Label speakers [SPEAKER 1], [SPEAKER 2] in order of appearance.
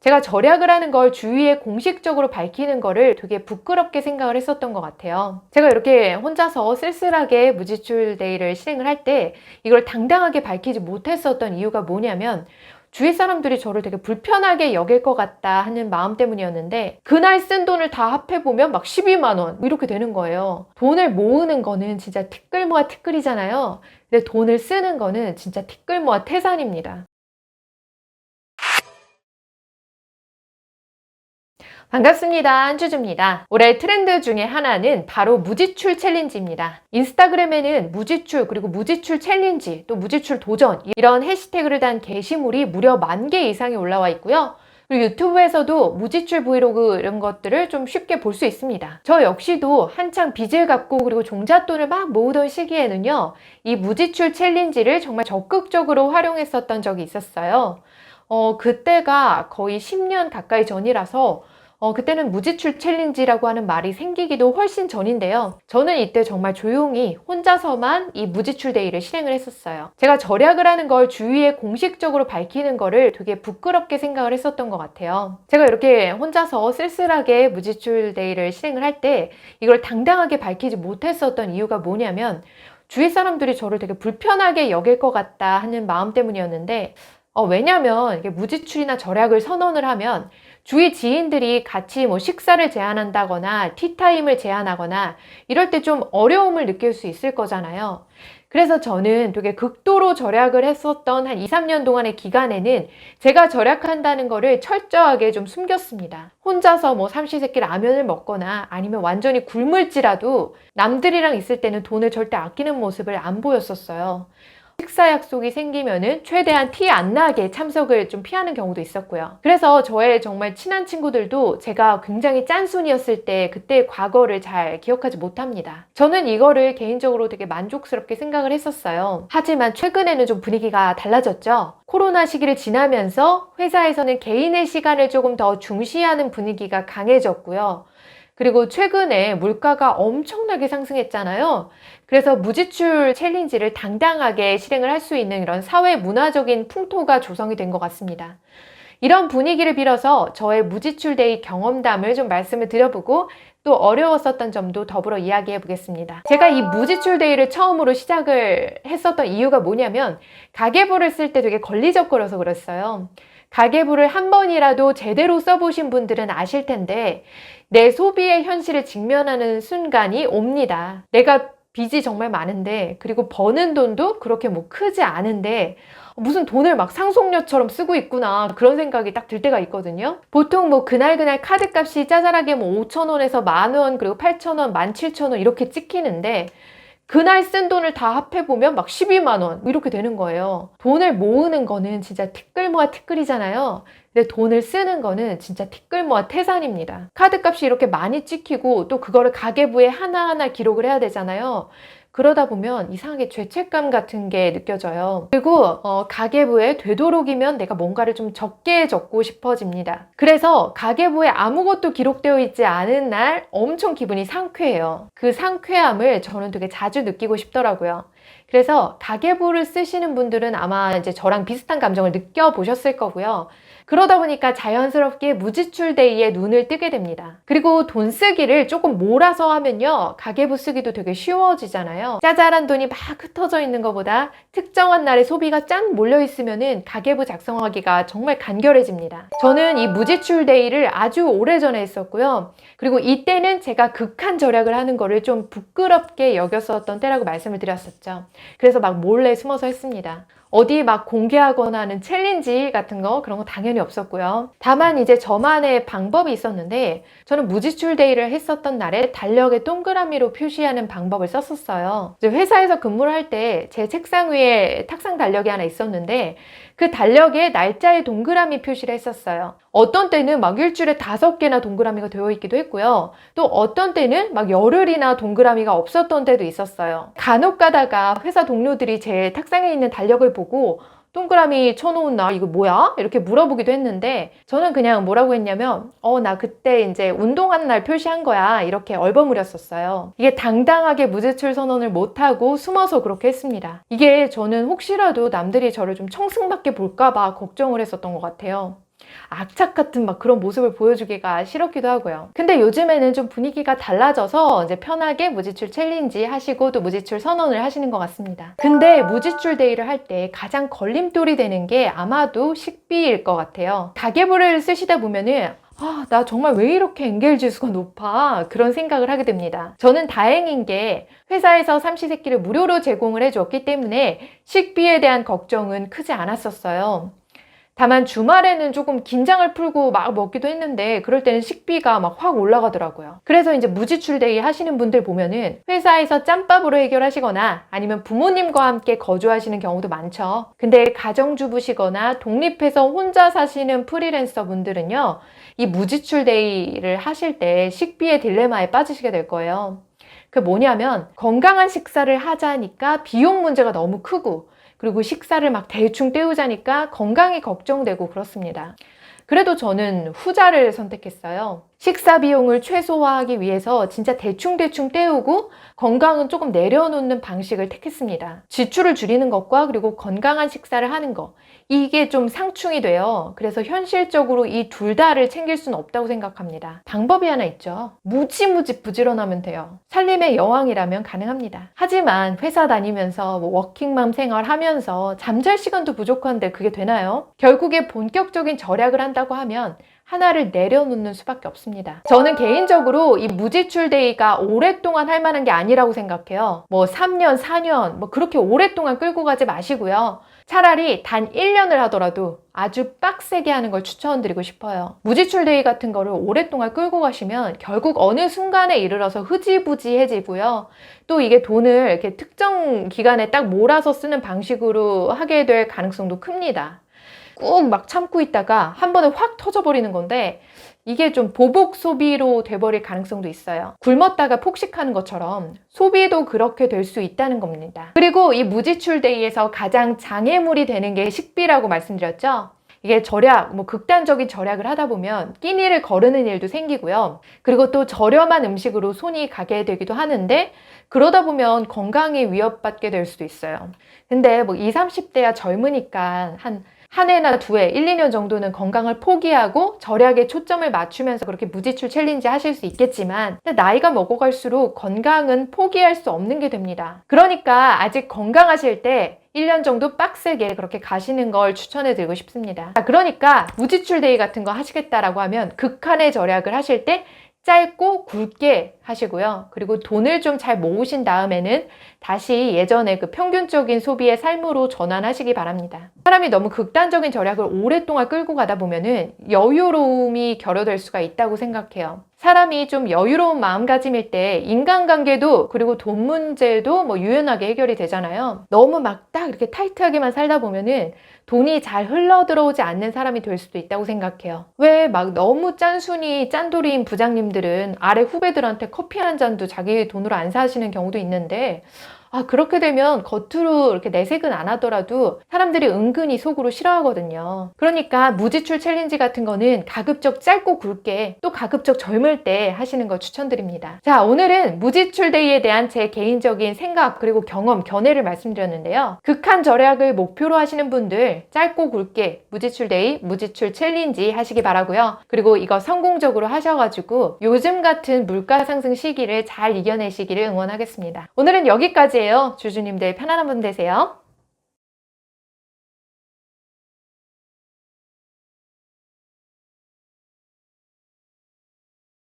[SPEAKER 1] 제가 절약을 하는 걸 주위에 공식적으로 밝히는 거를 되게 부끄럽게 생각을 했었던 것 같아요. 제가 이렇게 혼자서 쓸쓸하게 무지출 데이를 실행을 할 때 이걸 당당하게 밝히지 못했었던 이유가 뭐냐면 주위 사람들이 저를 되게 불편하게 여길 것 같다 하는 마음 때문이었는데 그날 쓴 돈을 다 합해보면 막 12만 원 이렇게 되는 거예요. 돈을 모으는 거는 진짜 티끌 모아 티끌이잖아요. 근데 돈을 쓰는 거는 진짜 티끌 모아 태산입니다. 반갑습니다. 한주주입니다. 올해 트렌드 중에 하나는 바로 무지출 챌린지입니다. 인스타그램에는 무지출 그리고 무지출 챌린지 또 무지출 도전 이런 해시태그를 단 게시물이 무려 10,000개 이상이 올라와 있고요. 그리고 유튜브에서도 무지출 브이로그 이런 것들을 좀 쉽게 볼 수 있습니다. 저 역시도 한창 빚을 갚고 그리고 종잣돈을 막 모으던 시기에는요. 이 무지출 챌린지를 정말 적극적으로 활용했었던 적이 있었어요. 그때가 거의 10년 가까이 전이라서 그때는 무지출 챌린지라고 하는 말이 생기기도 훨씬 전인데요. 저는 이때 정말 조용히 혼자서만 이 무지출 데이를 실행을 했었어요. 제가 절약을 하는 걸 주위에 공식적으로 밝히는 거를 되게 부끄럽게 생각을 했었던 것 같아요. 제가 이렇게 혼자서 쓸쓸하게 무지출 데이를 실행을 할 때 이걸 당당하게 밝히지 못했었던 이유가 뭐냐면 주위 사람들이 저를 되게 불편하게 여길 것 같다 하는 마음 때문이었는데 왜냐면 이게 무지출이나 절약을 선언을 하면 주위 지인들이 같이 뭐 식사를 제안한다거나 티타임을 제안하거나 이럴 때 좀 어려움을 느낄 수 있을 거잖아요. 그래서 저는 되게 극도로 절약을 했었던 한 2, 3년 동안의 기간에는 제가 절약한다는 거를 철저하게 좀 숨겼습니다. 혼자서 뭐 삼시세끼 라면을 먹거나 아니면 완전히 굶을지라도 남들이랑 있을 때는 돈을 절대 아끼는 모습을 안 보였었어요. 식사 약속이 생기면은 최대한 티 안 나게 참석을 좀 피하는 경우도 있었고요. 그래서 저의 정말 친한 친구들도 제가 굉장히 짠순이었을 때 그때의 과거를 잘 기억하지 못합니다. 저는 이거를 개인적으로 되게 만족스럽게 생각을 했었어요. 하지만 최근에는 좀 분위기가 달라졌죠. 코로나 시기를 지나면서 회사에서는 개인의 시간을 조금 더 중시하는 분위기가 강해졌고요. 그리고 최근에 물가가 엄청나게 상승했잖아요. 그래서 무지출 챌린지를 당당하게 실행을 할 수 있는 이런 사회 문화적인 풍토가 조성이 된 것 같습니다. 이런 분위기를 빌어서 저의 무지출 데이 경험담을 좀 말씀을 드려보고 또 어려웠었던 점도 더불어 이야기해 보겠습니다. 제가 이 무지출 데이를 처음으로 시작을 했었던 이유가 뭐냐면 가계부를 쓸 때 되게 걸리적거려서 그랬어요. 가계부를 한 번이라도 제대로 써보신 분들은 아실 텐데 내 소비의 현실을 직면하는 순간이 옵니다. 내가 빚이 정말 많은데 그리고 버는 돈도 그렇게 뭐 크지 않은데 무슨 돈을 막 상속녀처럼 쓰고 있구나 그런 생각이 딱 들 때가 있거든요. 보통 뭐 그날 카드값이 짜잘하게 뭐 5,000원에서 10,000원 그리고 8,000원, 17,000원 이렇게 찍히는데 그날 쓴 돈을 다 합해보면 막 12만 원 이렇게 되는 거예요. 돈을 모으는 거는 진짜 티끌 모아 티끌이잖아요. 근데 돈을 쓰는 거는 진짜 티끌 모아 태산입니다. 카드값이 이렇게 많이 찍히고 또 그거를 가계부에 하나하나 기록을 해야 되잖아요. 그러다 보면 이상하게 죄책감 같은 게 느껴져요. 그리고 가계부에 되도록이면 내가 뭔가를 좀 적게 적고 싶어집니다. 그래서 가계부에 아무것도 기록되어 있지 않은 날 엄청 기분이 상쾌해요. 그 상쾌함을 저는 되게 자주 느끼고 싶더라고요. 그래서 가계부를 쓰시는 분들은 아마 이제 저랑 비슷한 감정을 느껴보셨을 거고요. 그러다 보니까 자연스럽게 무지출 데이에 눈을 뜨게 됩니다. 그리고 돈 쓰기를 조금 몰아서 하면요. 가계부 쓰기도 되게 쉬워지잖아요. 짜잘한 돈이 막 흩어져 있는 것보다 특정한 날에 소비가 짠 몰려 있으면은 가계부 작성하기가 정말 간결해집니다. 저는 이 무지출 데이를 아주 오래전에 했었고요. 그리고 이때는 제가 극한 절약을 하는 거를 좀 부끄럽게 여겼었던 때라고 말씀을 드렸었죠. 그래서 막 몰래 숨어서 했습니다. 어디 막 공개하거나 하는 챌린지 같은 거 그런 거 당연히 없었고요. 다만 이제 저만의 방법이 있었는데 저는 무지출 데이를 했었던 날에 달력에 동그라미로 표시하는 방법을 썼었어요. 이제 회사에서 근무를 할 때 제 책상 위에 탁상 달력이 하나 있었는데 그 달력에 날짜에 동그라미 표시를 했었어요. 어떤 때는 막 일주일에 5개나 동그라미가 되어 있기도 했고요. 또 어떤 때는 막 열흘이나 동그라미가 없었던 때도 있었어요. 간혹 가다가 회사 동료들이 제 탁상에 있는 달력을 보고 동그라미 쳐놓은 날 이거 뭐야? 이렇게 물어보기도 했는데 저는 그냥 뭐라고 했냐면 나 그때 이제 운동한 날 표시한 거야 이렇게 얼버무렸었어요. 이게 당당하게 무지출 선언을 못하고 숨어서 그렇게 했습니다. 이게 저는 혹시라도 남들이 저를 좀 청승맞게 볼까 봐 걱정을 했었던 것 같아요. 악착 같은 막 그런 모습을 보여주기가 싫었기도 하고요. 근데 요즘에는 좀 분위기가 달라져서 이제 편하게 무지출 챌린지 하시고 또 무지출 선언을 하시는 것 같습니다. 근데 무지출 데이를 할 때 가장 걸림돌이 되는 게 아마도 식비일 것 같아요. 가계부를 쓰시다 보면은 나 정말 왜 이렇게 엔겔 지수가 높아? 그런 생각을 하게 됩니다. 저는 다행인 게 회사에서 삼시세끼를 무료로 제공을 해줬기 때문에 식비에 대한 걱정은 크지 않았었어요. 다만 주말에는 조금 긴장을 풀고 막 먹기도 했는데 그럴 때는 식비가 막 확 올라가더라고요. 그래서 이제 무지출데이 하시는 분들 보면은 회사에서 짬밥으로 해결하시거나 아니면 부모님과 함께 거주하시는 경우도 많죠. 근데 가정주부시거나 독립해서 혼자 사시는 프리랜서 분들은요, 이 무지출데이를 하실 때 식비의 딜레마에 빠지시게 될 거예요. 그게 뭐냐면 건강한 식사를 하자니까 비용 문제가 너무 크고 그리고 식사를 막 대충 때우자니까 건강이 걱정되고 그렇습니다. 그래도 저는 후자를 선택했어요. 식사 비용을 최소화하기 위해서 진짜 대충대충 때우고 건강은 조금 내려놓는 방식을 택했습니다. 지출을 줄이는 것과 그리고 건강한 식사를 하는 것, 이게 좀 상충이 돼요. 그래서 현실적으로 이 둘 다를 챙길 수는 없다고 생각합니다. 방법이 하나 있죠. 무지무지 부지런하면 돼요. 살림의 여왕이라면 가능합니다. 하지만 회사 다니면서 워킹맘 생활하면서 잠잘 시간도 부족한데 그게 되나요? 결국에 본격적인 절약을 한다고 하면 하나를 내려놓는 수밖에 없습니다. 저는 개인적으로 이 무지출 데이가 오랫동안 할 만한 게 아니라고 생각해요. 3년, 4년 그렇게 오랫동안 끌고 가지 마시고요. 차라리 단 1년을 하더라도 아주 빡세게 하는 걸 추천드리고 싶어요. 무지출 데이 같은 거를 오랫동안 끌고 가시면 결국 어느 순간에 이르러서 흐지부지해지고요. 또 이게 돈을 이렇게 특정 기간에 딱 몰아서 쓰는 방식으로 하게 될 가능성도 큽니다. 꾹 막 참고 있다가 한 번에 확 터져버리는 건데 이게 좀 보복 소비로 돼버릴 가능성도 있어요. 굶었다가 폭식하는 것처럼 소비도 그렇게 될 수 있다는 겁니다. 그리고 이 무지출 데이에서 가장 장애물이 되는 게 식비라고 말씀드렸죠. 이게 절약, 극단적인 절약을 하다 보면 끼니를 거르는 일도 생기고요. 그리고 또 저렴한 음식으로 손이 가게 되기도 하는데 그러다 보면 건강에 위협받게 될 수도 있어요. 근데 20, 30대야 젊으니까 한 해나 두 해, 1, 2년 정도는 건강을 포기하고 절약에 초점을 맞추면서 그렇게 무지출 챌린지 하실 수 있겠지만 나이가 먹어갈수록 건강은 포기할 수 없는 게 됩니다. 그러니까 아직 건강하실 때 1년 정도 빡세게 그렇게 가시는 걸 추천해 드리고 싶습니다. 그러니까 무지출 데이 같은 거 하시겠다라고 하면 극한의 절약을 하실 때 짧고 굵게 하시고요. 그리고 돈을 좀 잘 모으신 다음에는 다시 예전에 그 평균적인 소비의 삶으로 전환하시기 바랍니다. 사람이 너무 극단적인 절약을 오랫동안 끌고 가다 보면은 여유로움이 결여될 수가 있다고 생각해요. 사람이 좀 여유로운 마음가짐일 때 인간관계도 그리고 돈 문제도 유연하게 해결이 되잖아요. 너무 막 딱 이렇게 타이트하게만 살다 보면은 돈이 잘 흘러 들어오지 않는 사람이 될 수도 있다고 생각해요. 왜 막 너무 짠순이 짠돌이인 부장님들은 아래 후배들한테 커피 한 잔도 자기 돈으로 안 사시는 경우도 있는데 그렇게 되면 겉으로 이렇게 내색은 안 하더라도 사람들이 은근히 속으로 싫어하거든요. 그러니까 무지출 챌린지 같은 거는 가급적 짧고 굵게 또 가급적 젊을 때 하시는 거 추천드립니다. 자, 오늘은 무지출 데이에 대한 제 개인적인 생각 그리고 경험, 견해를 말씀드렸는데요. 극한 절약을 목표로 하시는 분들 짧고 굵게 무지출 데이, 무지출 챌린지 하시기 바라고요. 그리고 이거 성공적으로 하셔가지고 요즘 같은 물가 상승 시기를 잘 이겨내시기를 응원하겠습니다. 오늘은 여기까지 주주님들 편안한 밤 되세요.